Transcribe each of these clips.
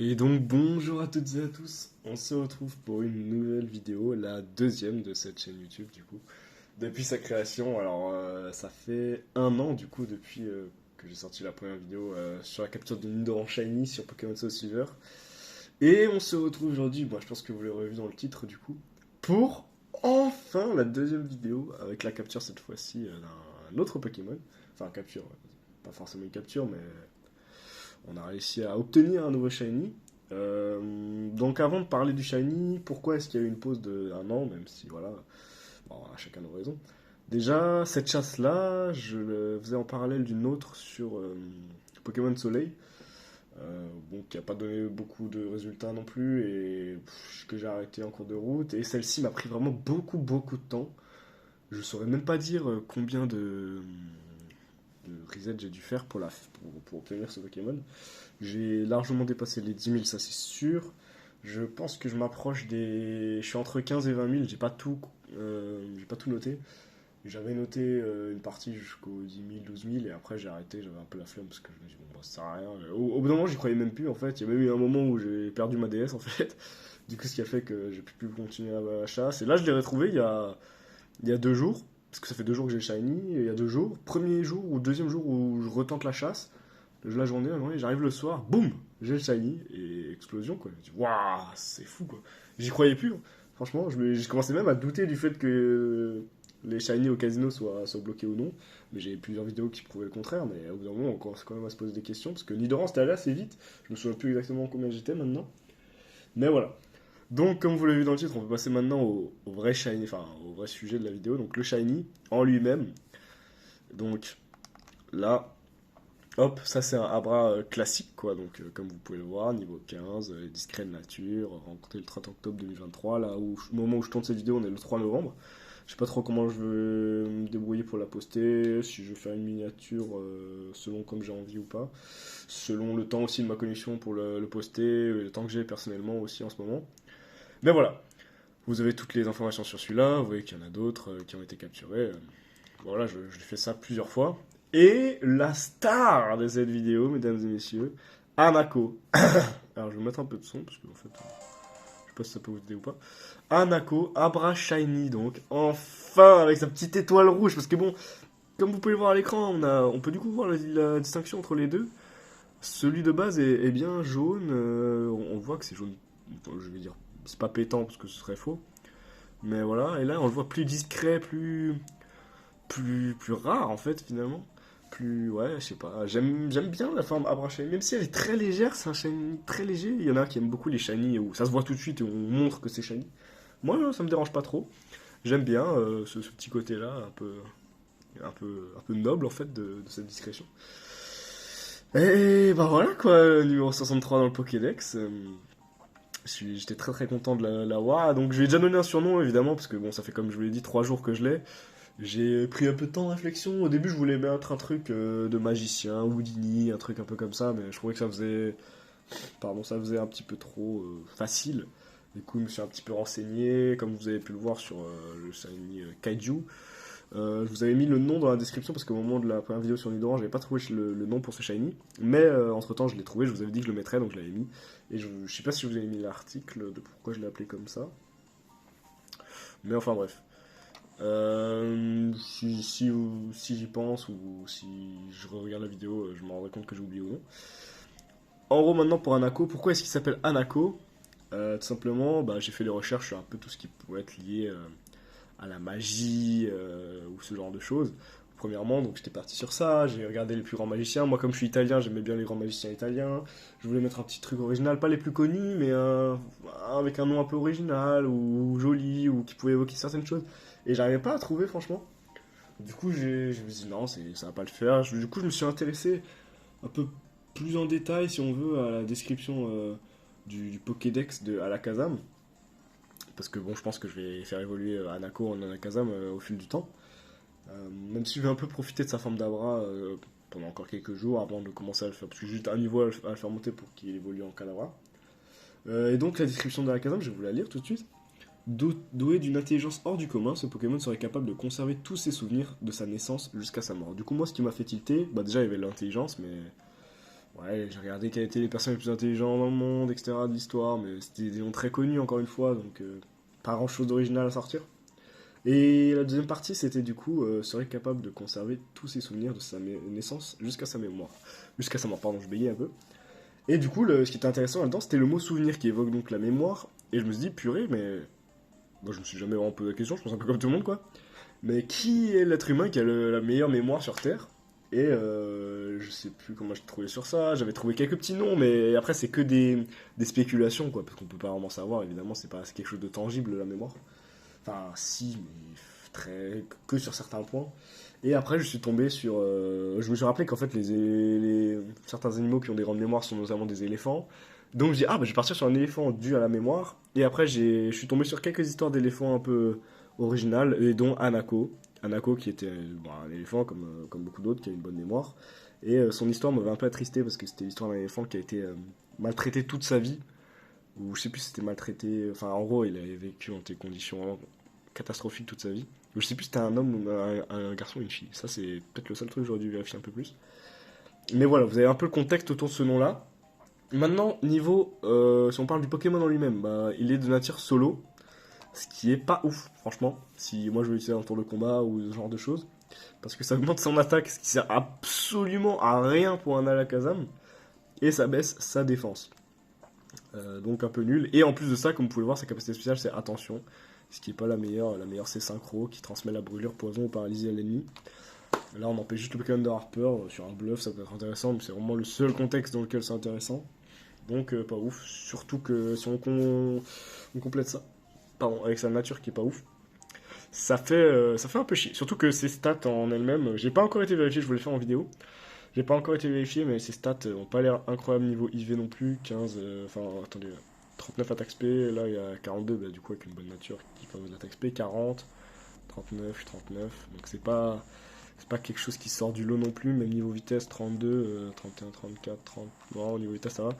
Et donc bonjour à toutes et à tous, on se retrouve pour une nouvelle vidéo, la deuxième de cette chaîne YouTube du coup. Depuis sa création, alors ça fait un an du coup depuis que j'ai sorti la première vidéo sur la capture de Nidoran Shiny sur Pokémon Soul Silver. Et on se retrouve aujourd'hui, moi je pense que vous l'aurez vu dans le titre du coup, pour enfin la deuxième vidéo avec la capture cette fois-ci d'un autre Pokémon. Enfin capture, pas forcément une capture mais on a réussi à obtenir un nouveau Shiny. Donc avant de parler du Shiny, pourquoi est-ce qu'il y a eu une pause de un an, même si voilà, bon, on a chacun nos raisons. Déjà, cette chasse-là, je le faisais en parallèle d'une autre sur Pokémon Soleil, bon, qui n'a pas donné beaucoup de résultats non plus, et que j'ai arrêté en cours de route. Et celle-ci m'a pris vraiment beaucoup de temps. Je saurais même pas dire combien de reset j'ai dû faire pour obtenir ce Pokémon. J'ai largement dépassé les 10 000, ça c'est sûr. Je pense que je m'approche des. Je suis entre 15 et 20 000, j'ai pas tout noté. J'avais noté une partie jusqu'aux 10 000, 12 000, et après j'ai arrêté, j'avais un peu la flemme parce que je me dis, bon, bah, ça sert à rien. Au bout d'un moment, j'y croyais même plus en fait. Il y avait eu un moment où j'ai perdu ma DS en fait. Du coup, ce qui a fait que j'ai pu plus continuer la chasse. Et là, je l'ai retrouvé il y a 2 jours, parce que ça fait 2 jours que j'ai le Shiny, et il y a 2 jours, premier jour ou deuxième jour où je retente la chasse. La journée, j'arrive le soir, boum, j'ai le shiny, et explosion quoi. Je me dis, waouh, c'est fou quoi. J'y croyais plus, hein. Franchement, je commençais même à douter du fait que les shiny au casino soient bloqués ou non. Mais j'ai plusieurs vidéos qui prouvaient le contraire, mais au bout d'un moment, on commence quand même à se poser des questions, parce que Nidoran c'était allé assez vite, je me souviens plus exactement combien j'étais maintenant. Mais voilà. Donc, comme vous l'avez vu dans le titre, on peut passer maintenant au vrai shiny, enfin au vrai sujet de la vidéo, donc le shiny en lui-même. Donc là, hop, ça c'est un Abra classique, quoi. Donc, comme vous pouvez le voir, niveau 15, discret de nature, rencontré le 30 octobre 2023. Là, au moment où je tourne cette vidéo, on est le 3 novembre. Je sais pas trop comment je veux me débrouiller pour la poster, si je veux faire une miniature selon comme j'ai envie ou pas. Selon le temps aussi de ma connexion pour le poster, et le temps que j'ai personnellement aussi en ce moment. Mais voilà, vous avez toutes les informations sur celui-là, vous voyez qu'il y en a d'autres qui ont été capturés. Voilà, je fais ça plusieurs fois. Et la star de cette vidéo, mesdames et messieurs, Hanako. Alors je vais mettre un peu de son, parce qu'en fait, je sais pas si ça peut vous aider ou pas. Hanako, Abra Shiny, donc, enfin, avec sa petite étoile rouge, parce que bon, comme vous pouvez le voir à l'écran, on peut du coup voir la distinction entre les deux. Celui de base est bien jaune, on voit que c'est jaune, je vais dire, c'est pas pétant, parce que ce serait faux. Mais voilà, et là on le voit plus discret, plus rare en fait finalement. Plus, ouais, je sais pas. J'aime bien la forme Abra Shiny, même si elle est très légère, c'est un shiny très léger. Il y en a qui aiment beaucoup les shiny où ça se voit tout de suite et on montre que c'est shiny. Moi, non, ça me dérange pas trop. J'aime bien ce petit côté-là, un peu noble en fait de cette discrétion. Et bah voilà quoi, numéro 63 dans le Pokédex. J'étais très content de l'avoir. Donc je lui ai déjà donné un surnom évidemment, parce que bon, ça fait comme je vous l'ai dit 3 jours que je l'ai. J'ai pris un peu de temps de réflexion. Au début, je voulais mettre un truc de magicien, Houdini, un truc un peu comme ça, mais je trouvais que ça faisait un petit peu trop facile. Du coup, je me suis un petit peu renseigné, comme vous avez pu le voir sur le shiny Kaiju. Je vous avais mis le nom dans la description parce qu'au moment de la première vidéo sur Nidoran, j'avais pas trouvé le nom pour ce shiny. Mais entre temps, je l'ai trouvé, je vous avais dit que je le mettrais, donc je l'avais mis. Et je sais pas si je vous avais mis l'article de pourquoi je l'ai appelé comme ça. Mais enfin bref. Si j'y pense ou si je regarde la vidéo, je me rendrai compte que j'ai oublié ou non. En gros, maintenant pour Hanako, pourquoi est-ce qu'il s'appelle Hanako? Tout simplement, bah, j'ai fait les recherches sur un peu tout ce qui pourrait être lié à la magie ou ce genre de choses. Premièrement, donc j'étais parti sur ça, j'ai regardé les plus grands magiciens. Moi, comme je suis italien, j'aimais bien les grands magiciens italiens. Je voulais mettre un petit truc original, pas les plus connus, mais avec un nom un peu original ou joli ou qui pouvait évoquer certaines choses. Et j'arrivais pas à trouver, franchement. Du coup, je me suis dit non, ça va pas le faire. Du coup, je me suis intéressé un peu plus en détail, si on veut, à la description du Pokédex de Alakazam. Parce que bon, je pense que je vais faire évoluer Hanako en Alakazam au fil du temps. Même si je vais un peu profiter de sa forme d'Abra pendant encore quelques jours avant de commencer à le faire. Parce que j'ai juste un niveau à le faire monter pour qu'il évolue en Kadabra. Et donc, la description d'Alakazam, je vais vous la lire tout de suite. Doué d'une intelligence hors du commun, ce Pokémon serait capable de conserver tous ses souvenirs de sa naissance jusqu'à sa mort. Du coup, moi, ce qui m'a fait tilter, bah déjà, il y avait l'intelligence, mais Ouais, j'ai regardé quels étaient les personnes les plus intelligents dans le monde, etc. de l'histoire, mais c'était des noms très connus encore une fois, donc pas grand chose d'original à sortir. Et la deuxième partie, c'était du coup, serait capable de conserver tous ses souvenirs de sa naissance jusqu'à sa mémoire. Jusqu'à sa mort, pardon, je bégayais un peu. Et du coup, ce qui était intéressant là-dedans, c'était le mot souvenir qui évoque donc la mémoire. Et je me suis dit, purée, mais. Moi, je me suis jamais vraiment posé la question, je pense un peu comme tout le monde, quoi. Mais qui est l'être humain qui a la meilleure mémoire sur Terre? Et je sais plus comment j'ai trouvé sur ça. J'avais trouvé quelques petits noms, mais après, c'est que des spéculations, quoi. Parce qu'on peut pas vraiment savoir, évidemment, c'est quelque chose de tangible, la mémoire. Enfin, si, mais que sur certains points. Et après, je suis tombé sur. Je me suis rappelé qu'en fait, certains animaux qui ont des grandes mémoires sont notamment des éléphants. Donc, j'ai dit, ah, bah, je vais partir sur un éléphant dû à la mémoire. Et après, je suis tombé sur quelques histoires d'éléphants un peu originales, et dont Anako. Anako, qui était bon, un éléphant, comme beaucoup d'autres, qui a une bonne mémoire. Et son histoire m'avait un peu attristé parce que c'était l'histoire d'un éléphant qui a été maltraité toute sa vie. Ou je sais plus si c'était maltraité. Enfin, en gros, il avait vécu dans des conditions catastrophiques toute sa vie. Je sais plus si c'était un homme ou un garçon ou une fille. Ça, c'est peut-être le seul truc que j'aurais dû vérifier un peu plus. Mais voilà, vous avez un peu le contexte autour de ce nom-là. Maintenant, niveau. Si on parle du Pokémon en lui-même, bah, il est de nature solo. Ce qui est pas ouf, franchement. Si moi je veux utiliser un tour de combat ou ce genre de choses. Parce que ça augmente son attaque, ce qui sert absolument à rien pour un Alakazam. Et ça baisse sa défense. Donc un peu nul. Et en plus de ça, comme vous pouvez le voir, sa capacité spéciale c'est attention. Ce qui est pas la meilleure. La meilleure c'est synchro qui transmet la brûlure, poison ou paralysie à l'ennemi. Là on empêche juste le Pokémon de Harper. Sur un bluff ça peut être intéressant, mais c'est vraiment le seul contexte dans lequel c'est intéressant. Donc pas ouf. Surtout que si on complète ça, pardon, avec sa nature qui est pas ouf, ça fait un peu chier. Surtout que ses stats en elles-mêmes, j'ai pas encore été vérifié, je voulais le faire en vidéo. J'ai pas encore été vérifié, mais ses stats ont pas l'air incroyables niveau IV non plus. 15, enfin, attendez, 39 attaque SP, là il y a 42, bah, du coup avec une bonne nature qui favorise l'attaque SP, 40, 39, 39. Donc c'est pas quelque chose qui sort du lot non plus, même niveau vitesse 32, 31, 34, 30. Non, au niveau vitesse ça va.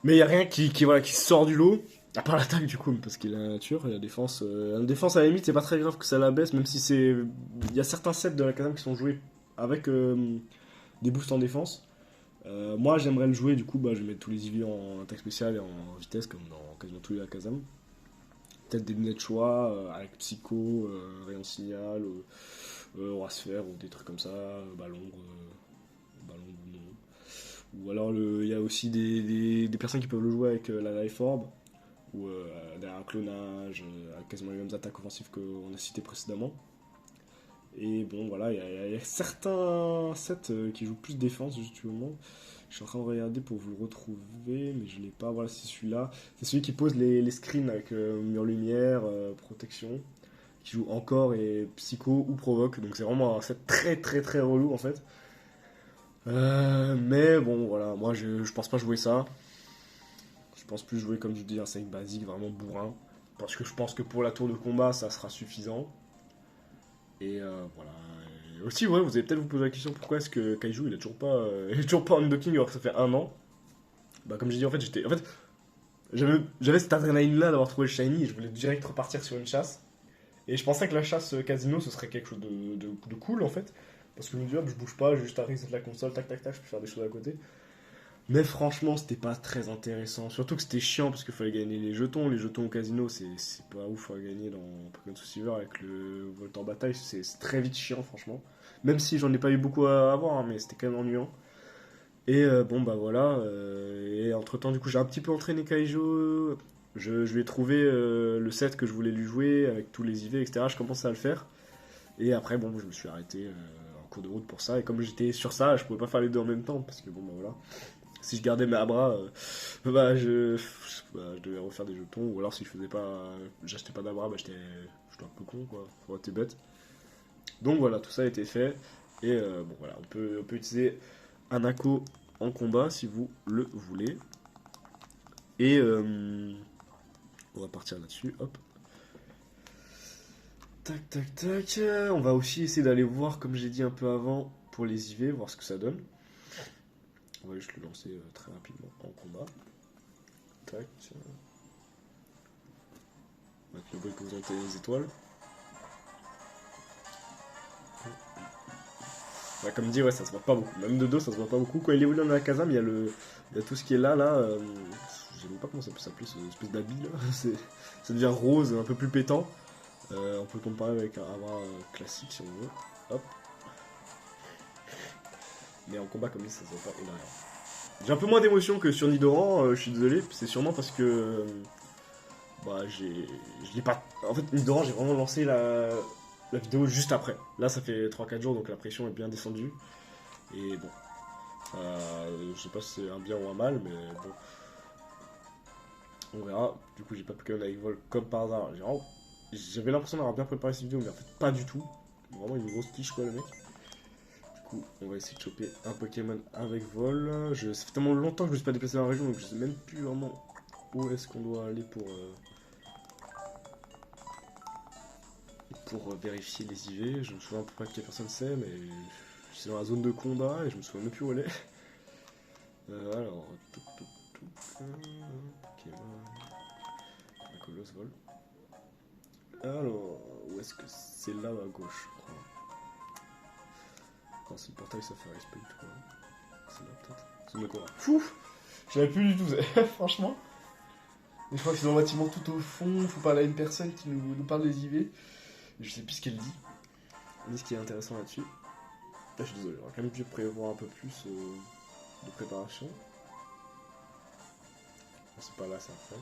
Mais il y a rien voilà, qui sort du lot. À part l'attaque du coup, parce qu'il a la nature et la défense à la limite, c'est pas très grave que ça la baisse, même si c'est. Il y a certains sets de la Kazam qui sont joués avec des boosts en défense. Moi, j'aimerais le jouer, du coup, bah, je vais mettre tous les IV en attaque spéciale et en vitesse, comme dans quasiment tous les Alakazam. Peut-être des lunettes choix, avec Psycho, Rayon Signal, Aura Sphère, ou des trucs comme ça, Ballon, Ballon ou non. Ou alors, il y a aussi des personnes qui peuvent le jouer avec la Life Orb, ou derrière un clonage, avec quasiment les mêmes attaques offensives qu'on a citées précédemment. Et bon, voilà, il y a certains sets qui jouent plus défense, justement. Je suis en train de regarder pour vous le retrouver, mais je l'ai pas. Voilà, c'est celui-là. C'est celui qui pose les screens avec mur lumière, protection, qui joue encore et psycho ou provoque. Donc c'est vraiment un set très très très relou en fait. Mais bon, voilà, moi je pense pas jouer ça. Je pense plus jouer, comme je dis, un set basique vraiment bourrin. Parce que je pense que pour la tour de combat, ça sera suffisant. Et voilà. Et aussi, ouais, vous allez peut-être vous poser la question pourquoi est-ce que Kaiju il est toujours pas en unlocking alors que ça fait un an. Bah, comme j'ai dit, en fait, j'avais cette adrénaline-là d'avoir trouvé le shiny et je voulais direct repartir sur une chasse. Et je pensais que la chasse casino ce serait quelque chose de cool en fait. Parce que je me dis, hop, je bouge pas, j'ai juste à reset la console, tac tac tac, je peux faire des choses à côté. Mais franchement, c'était pas très intéressant. Surtout que c'était chiant parce qu'il fallait gagner les jetons. Les jetons au casino, c'est pas ouf à gagner dans Pokémon Soul avec le Volt en bataille. C'est très vite chiant, franchement. Même si j'en ai pas eu beaucoup à avoir, hein, mais c'était quand même ennuyant. Et bon, bah voilà. Et entre temps, du coup, j'ai un petit peu entraîné Kaijo. Je lui ai trouvé le set que je voulais lui jouer avec tous les IV, etc. Je commençais à le faire. Et après, bon, je me suis arrêté en cours de route pour ça. Et comme j'étais sur ça, je pouvais pas faire les deux en même temps. Parce que bon, bah voilà. Si je gardais mes Abra, bah, je devais refaire des jetons. Ou alors si je faisais pas, j'achetais pas d'Abra, bah, j'étais un peu con, quoi. Faut être bête. Donc voilà, tout ça a été fait. Et bon, voilà, on peut utiliser un Ako en combat si vous le voulez. Et on va partir là-dessus. Hop. Tac, tac, tac. On va aussi essayer d'aller voir, comme j'ai dit un peu avant, pour les IV, voir ce que ça donne. On va juste le lancer très rapidement en combat. Tac. On va mettre le bruit que vous entendez les étoiles. Bah, comme dit, ouais, ça se voit pas beaucoup. Même de dos, ça se voit pas beaucoup. Quand il évolue dans la Kazam, il y a tout ce qui est là, là. Je sais même pas comment ça peut s'appeler, cette espèce d'habit là. Ça devient rose, un peu plus pétant. On peut comparer avec un Avra classique si on veut. Hop. Mais en combat comme ça se voit pas énormément. J'ai un peu moins d'émotion que sur Nidoran, je suis désolé. C'est sûrement parce que. Bah, je l'ai pas. En fait, Nidoran, j'ai vraiment lancé la vidéo juste après. Là, ça fait 3-4 jours, donc la pression est bien descendue. Et bon. Je sais pas si c'est un bien ou un mal, mais bon. On verra. Du coup, j'ai pas Pokémon avec vol comme par hasard. J'avais l'impression d'avoir bien préparé cette vidéo, mais en fait, pas du tout. Vraiment une grosse quiche, quoi, le mec. Du coup, on va essayer de choper un Pokémon avec vol. Ça fait tellement longtemps que je me suis pas déplacé dans la région, donc je sais même plus vraiment où est-ce qu'on doit aller pour vérifier les IV. Je me souviens pas que personne sait, mais c'est dans la zone de combat et je me souviens même plus où elle est. Alors, Pokémon. La colosse vole. Alors, où est-ce que c'est là à gauche, je crois. Non, c'est le portail Safari Space, je crois. C'est là peut-être. C'est le Cora. Fou. Je savais plus du tout, franchement. Mais je crois que c'est dans le bâtiment tout au fond. Faut parler à une personne qui nous parle des IV. Je sais plus ce qu'elle dit. Mais ce qui est intéressant là-dessus. Là, je suis désolé, j'aurais quand même pu prévoir un peu plus de préparation. C'est pas là, ça fait.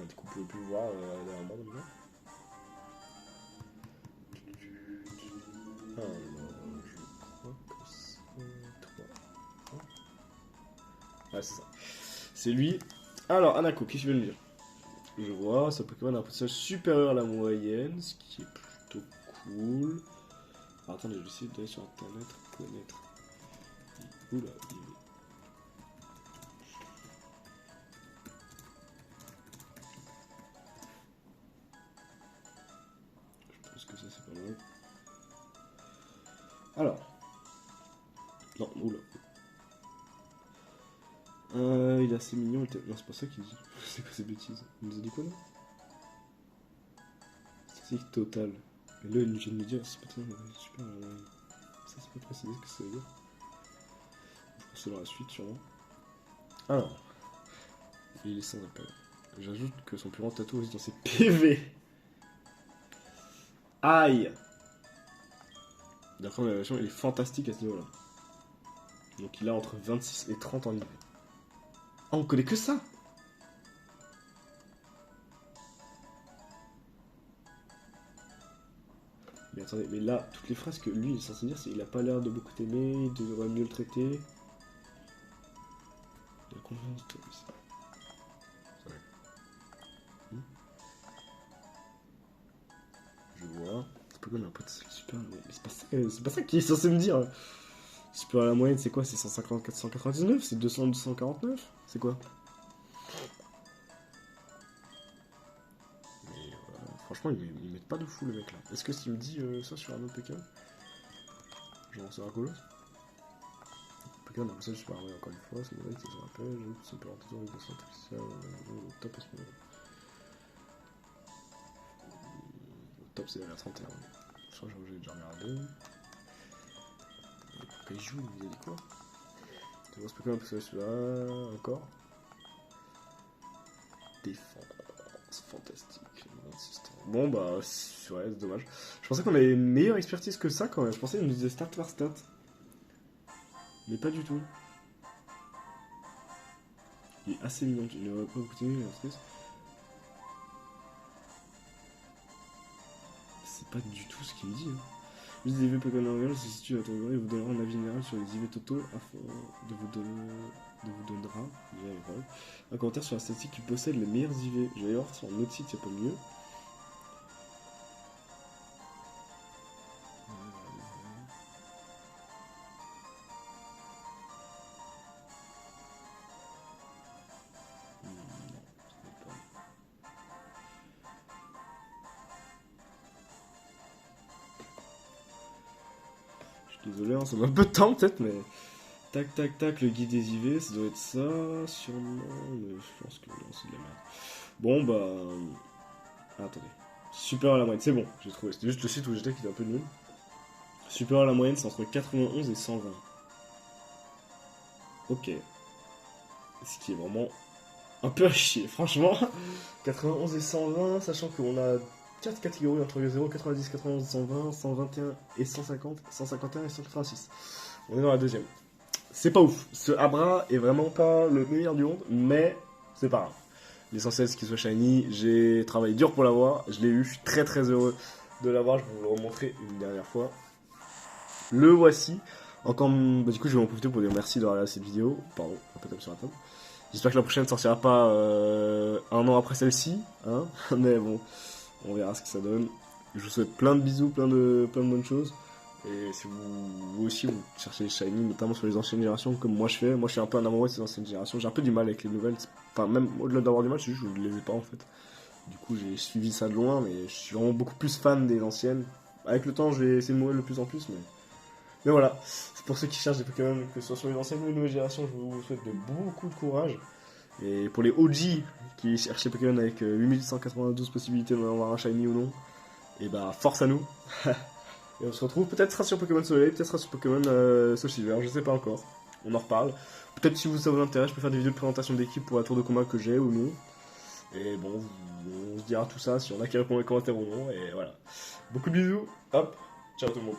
Du coup, vous pouvez plus le voir derrière moi déjà. Alors, je crois que c'est 3. Ouais, c'est ça. C'est lui. Alors, Anako, qu'est-ce que tu veux me dire? Je vois, ce Pokémon a un potentiel supérieur à la moyenne, ce qui est plutôt cool. Alors, attendez, je vais essayer d'aller sur internet, connaître. Oula, il est. Je pense que ça c'est pas loin. Alors. Non, oula. Il est assez mignon. Non, c'est pas ça qu'il dit. C'est quoi ces bêtises? Il nous a dit quoi là? Statistique totale. Et là, il vient de me dire, c'est pas très super. Ça, c'est pas précisé ce que ça veut dire. Je pense que c'est dans la suite, sûrement. Alors. Il est sans appel. J'ajoute que son plus grand tatou aussi dans ses PV. Aïe! D'après ma version, il est fantastique à ce niveau-là. Donc il a entre 26 et 30 en IV. Ah, on connaît que ça! Mais attendez, mais là, toutes les phrases que lui il est censé dire, c'est il a pas l'air de beaucoup t'aimer, il devrait mieux le traiter. La confiance de ça. Je vois. C'est pas comme un pote, c'est super. Mais c'est pas ça qu'il est censé me dire. Super à la moyenne, c'est quoi? C'est 150, 499? C'est 200, 249? C'est quoi? Mais franchement, ils mettent pas de fou le mec là. Est-ce que s'il me dit ça sur un autre Pokémon, genre sur un colosse? Pokémon a ça super encore une fois, c'est vrai que ça se rappelle, j'avoue que ça peut rentrer avec des centres artificiels au top à ce moment. Au top c'est la 31. Je crois que j'ai déjà regardé. Pourquoi il joue? Il a dit quoi? Tu vois ce Pokémon parce que celui-là encore. Défense fantastique. Bon bah ouais, c'est dommage. Je pensais qu'on avait une meilleure expertise que ça quand même. Je pensais qu'il nous disait stat par stat. Mais pas du tout. Il est assez mignon. Il ne va pas écouter, c'est pas du tout ce qu'il me dit. Hein. Juste des IV Pokémon Royal se situe à ton bureau et vous donnera un avis général sur les IV totaux afin de vous donnera un commentaire sur la statistique qui possède les meilleurs IV. J'allais voir sur un autre site, il n'y a pas mieux. Désolé, hein, ça met un peu de temps peut-être, mais. Tac, tac, tac, le guide des IV, ça doit être ça, sûrement, mais je pense que non, c'est de la merde. Bon, bah. Ah, attendez, Supérieur à la moyenne, c'est bon, j'ai trouvé. C'était juste le site où j'étais qui était un peu nul. Supérieur à la moyenne, c'est entre 91 et 120. Ok. Ce qui est vraiment un peu à chier, franchement. 91 et 120, sachant qu'on a 4 catégories entre 0, 90, 91, 120, 121 et 150, 151 et 186. On est dans la deuxième. C'est pas ouf. Ce Abra est vraiment pas le meilleur du monde, mais c'est pas grave. L'essentiel c'est qu'il soit shiny. J'ai travaillé dur pour l'avoir. Je l'ai eu. Je suis très très heureux de l'avoir. Je vais vous le remontrer une dernière fois. Le voici. Encore, du coup, je vais en profiter pour dire merci d'avoir regardé cette vidéo. Pardon, un peu comme sur la table. J'espère que la prochaine sortira pas un an après celle-ci, hein. Mais bon, on verra ce que ça donne. Je vous souhaite plein de bisous, plein de bonnes choses. Et si vous aussi vous cherchez les shiny, notamment sur les anciennes générations, comme moi je fais, moi je suis un peu un amoureux de ces anciennes générations. J'ai un peu du mal avec les nouvelles. Enfin, même au-delà d'avoir du mal, c'est juste que je ne les ai pas en fait. Du coup, j'ai suivi ça de loin, mais je suis vraiment beaucoup plus fan des anciennes. Avec le temps, je vais essayer de mourir de plus en plus, mais voilà. C'est pour ceux qui cherchent des Pokémon, que ce soit sur les anciennes ou les nouvelles générations, je vous souhaite de beaucoup de courage. Et pour les OG qui cherchent les Pokémon avec 8192 possibilités d'en avoir un shiny ou non, et bah force à nous. Et on se retrouve peut-être sera sur Pokémon Soleil, peut-être sera sur Pokémon Soul Silver, je sais pas encore. On en reparle. Peut-être si ça vous intéresse, je peux faire des vidéos de présentation d'équipe pour la tour de combat que j'ai ou non. Et bon, on se dira tout ça si on a qui répond dans les commentaires ou non. Et voilà. Beaucoup de bisous. Hop. Ciao tout le monde.